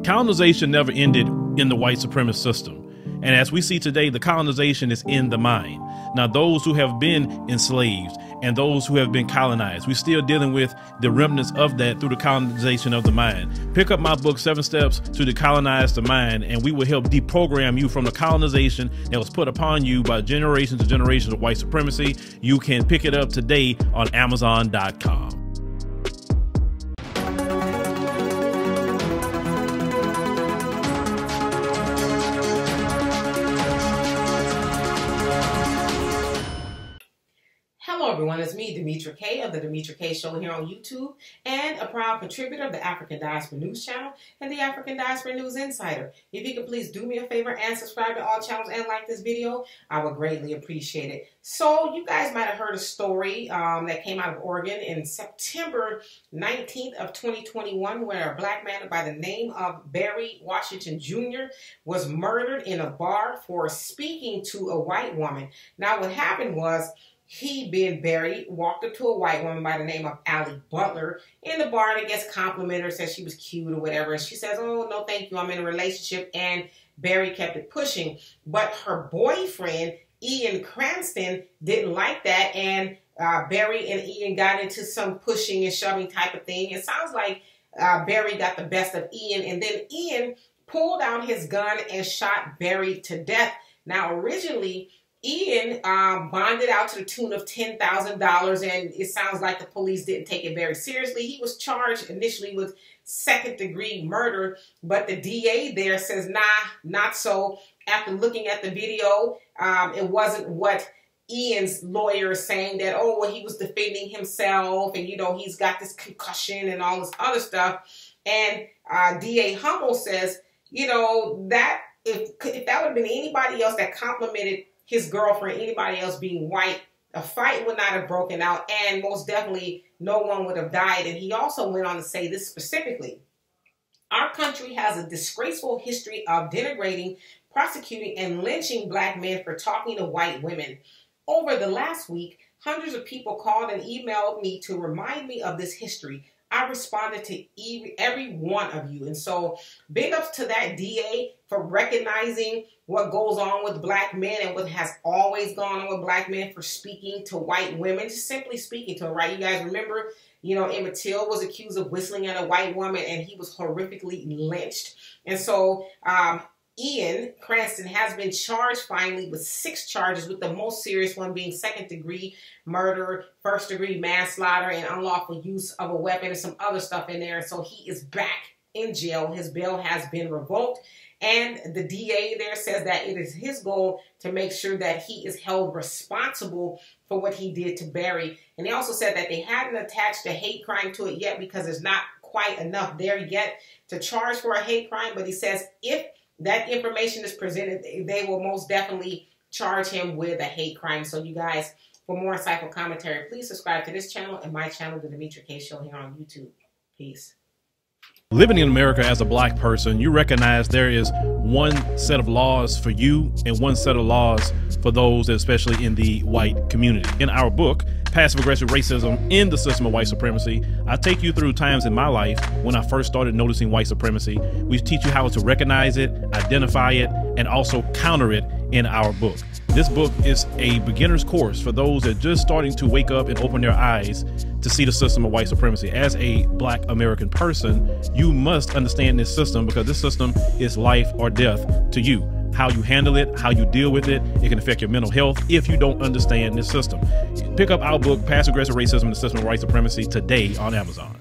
Colonization never ended in the white supremacist system. And as we see today, the colonization is in the mind. Now, those who have been enslaved and those who have been colonized, we're still dealing with the remnants of that through the colonization of the mind. Pick up my book, 7 Steps to Decolonize the Mind, and we will help deprogram you from the colonization that was put upon you by generations and generations of white supremacy. You can pick it up today on Amazon.com. Hello everyone, it's me, Demetra Kaye of the Demetra Kaye Show here on YouTube, and a proud contributor of the African Diaspora News Channel and the African Diaspora News Insider. If you could please do me a favor and subscribe to all channels and like this video, I would greatly appreciate it. So you guys might have heard a story that came out of Oregon in September 19th of 2021 where a black man by the name of Barry Washington Jr. was murdered in a bar for speaking to a white woman. Now what happened was, he, being Barry, walked up to a white woman by the name of Allie Butler in the bar, and I guess complimented her, said she was cute or whatever. And she says, "Oh, no, thank you, I'm in a relationship." And Barry kept it pushing. But her boyfriend, Ian Cranston, didn't like that. And Barry and Ian got into some pushing and shoving type of thing. It sounds like Barry got the best of Ian. And then Ian pulled out his gun and shot Barry to death. Now, originally, Ian bonded out to the tune of $10,000, and it sounds like the police didn't take it very seriously. He was charged initially with second-degree murder, but the DA there says, nah, not so. After looking at the video, it wasn't what Ian's lawyer is saying, that, oh, well, he was defending himself, and, you know, he's got this concussion and all this other stuff. And DA Hummel says, you know, that if that would have been anybody else that complimented his girlfriend, anybody else being white, a fight would not have broken out, and most definitely no one would have died. And he also went on to say this specifically: our country has a disgraceful history of denigrating, prosecuting, and lynching black men for talking to white women. Over the last week, hundreds of people called and emailed me to remind me of this history. I responded to every one of you. And so big ups to that DA for recognizing what goes on with black men and what has always gone on with black men for speaking to white women, just simply speaking to them, right? You guys remember, you know, Emmett Till was accused of whistling at a white woman and he was horrifically lynched. And so Ian Cranston has been charged finally with 6 charges, with the most serious one being second-degree murder, first-degree manslaughter, and unlawful use of a weapon, and some other stuff in there. And so he is back in jail. His bail has been revoked. And the DA there says that it is his goal to make sure that he is held responsible for what he did to Barry. And they also said that they hadn't attached a hate crime to it yet because there's not quite enough there yet to charge for a hate crime. But he says if that information is presented, they will most definitely charge him with a hate crime. So you guys, for more insightful commentary, please subscribe to this channel and my channel, The Demetra Kaye Show, here on YouTube. Peace. Living in America as a black person, you recognize there is one set of laws for you and one set of laws for those, especially in the white community. In our book, Passive Aggressive Racism in the System of White Supremacy, I take you through times in my life when I first started noticing white supremacy. We teach you how to recognize it, identify it, and also counter it in our book. This book is a beginner's course for those that are just starting to wake up and open their eyes to see the system of white supremacy. As a black American person, you must understand this system because this system is life or death to you. How you handle it, how you deal with it, it can affect your mental health if you don't understand this system. Pick up our book, Passive Aggressive Racism in the System of White Supremacy, today on Amazon.